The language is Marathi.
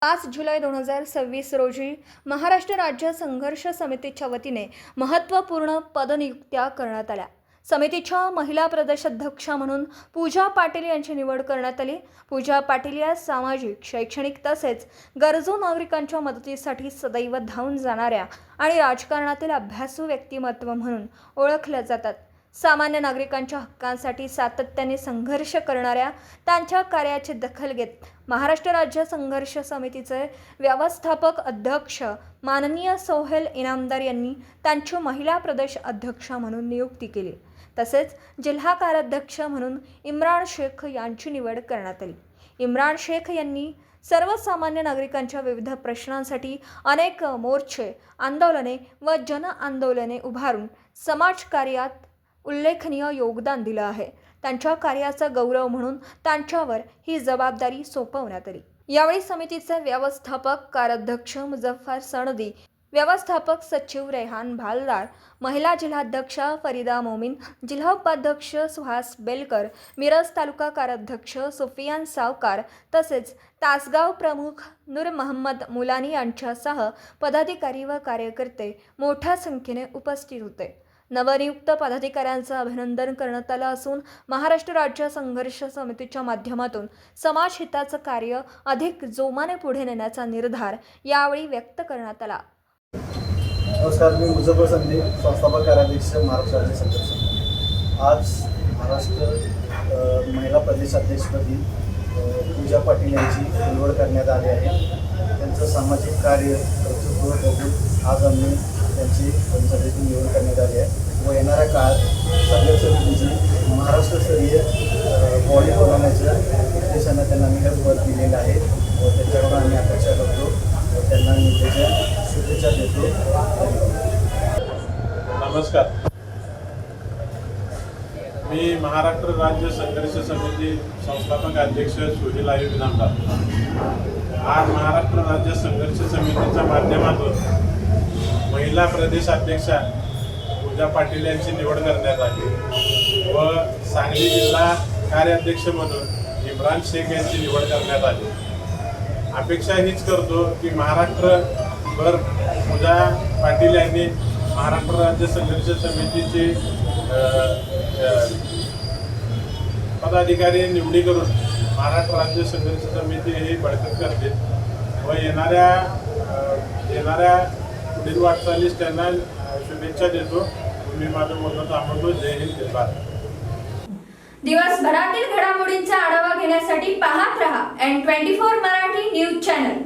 5 जुलै 2026 रोजी महाराष्ट्र राज्य संघर्ष समितीच्या वतीने महत्त्वपूर्ण पदनियुक्त्या करण्यात आल्या। समितीच्या महिला प्रदेशाध्यक्षा म्हणून पूजा पाटील यांची निवड करण्यात आली। पूजा पाटील या सामाजिक, शैक्षणिक तसेच गरजू नागरिकांच्या मदतीसाठी सदैव धावून जाणाऱ्या आणि राजकारणातील अभ्यासू व्यक्तिमत्व म्हणून ओळखल्या जातात। सामान्य नागरिकांच्या हक्कांसाठी सातत्याने संघर्ष करणाऱ्या त्यांच्या कार्याची दखल घेत महाराष्ट्र राज्य संघर्ष समितीचे व्यवस्थापक अध्यक्ष माननीय सोहेल इनामदार यांनी त्यांची महिला प्रदेश अध्यक्षा म्हणून नियुक्ती केली। तसेच जिल्हा कार्याध्यक्ष म्हणून इम्रान शेख यांची निवड करण्यात आली। इम्रान शेख यांनी सर्वसामान्य नागरिकांच्या विविध प्रश्नांसाठी अनेक मोर्चे, आंदोलने व जन आंदोलने उभारून समाजकार्यात उल्लेखनीय योगदान दिलं आहे। त्यांच्या कार्याचा गौरव म्हणून त्यांच्यावर ही जबाबदारी सोपवण्यात आली। यावेळी समितीचे व्यवस्थापक कार्याध्यक्ष मुझफ्फर सनदी, व्यवस्थापक सचिव रेहान भालदार, महिला जिल्हाध्यक्षा फरीदा मोमीन, जिल्हा उपाध्यक्ष सुहास बेलकर, मिरज तालुका कार्याध्यक्ष सुफियान सावकार तसेच तासगाव प्रमुख नूर मोहम्मद मुलानी यांच्यासह पदाधिकारी व कार्यकर्ते मोठ्या संख्येने उपस्थित होते। नवनियुक्त पदाधिकाऱ्यांचं अभिनंदन करण्यात आलं असून महाराष्ट्र राज्य संघर्ष समितीच्या माध्यमातून समाजहिताचं कार्य अधिक जोमाने पुढे नेण्याचा निर्धार यावेळी व्यक्त करण्यात आला। नमस्कार, मी मुझफ्फर सनदी, संस्थापक कार्याध्यक्ष महाराष्ट्र राज्य संघर्ष समिती। आज महाराष्ट्र महिला प्रदेशाध्यक्षपदी पूजा पाटील यांची निवड करण्यात आली आहे। त्यांचं सामाजिक कार्य कर्तृत्व बघून आज आम्ही त्यांची पंचायतीची निवड करण्यात आली आहे व येणाऱ्या काळात संघर्ष समितीची महाराष्ट्रस्तरीय बॉडी बनवण्याच्या उद्देशानं त्यांना मी हे पद दिलेलं आहे व त्याच्याकडून आम्ही अपेक्षा करतो व त्यांना मी त्याच्या शुभेच्छा देतो। नमस्कार, मी महाराष्ट्र राज्य संघर्ष समिती संस्थापक अध्यक्ष सोहेल इनामदार। आज महाराष्ट्र राज्य संघर्ष समितीच्या माध्यमातून महिला प्रदेशाध्यक्षा पूजा पाटील यांची निवड करण्यात आली व सांगली जिल्हा कार्याध्यक्ष म्हणून इम्रान शेख यांची निवड करण्यात आली। अपेक्षा हीच करतो की महाराष्ट्रभर पूजा पाटील यांनी महाराष्ट्र राज्य संघर्ष समितीची पदाधिकारी निवडी करून महाराष्ट्र राज्य संघर्ष समिती ही बळकट करते व येणाऱ्या पुढील वाटचालीस त्यांना शुभेच्छा देतो। मी माझं बोलणं थांबवतो। जय हिंद, जय भारत। दिवसभरातील घडामोडींचा आढावा घेण्यासाठी पाहत रहा N24 मराठी न्यूज चॅनल।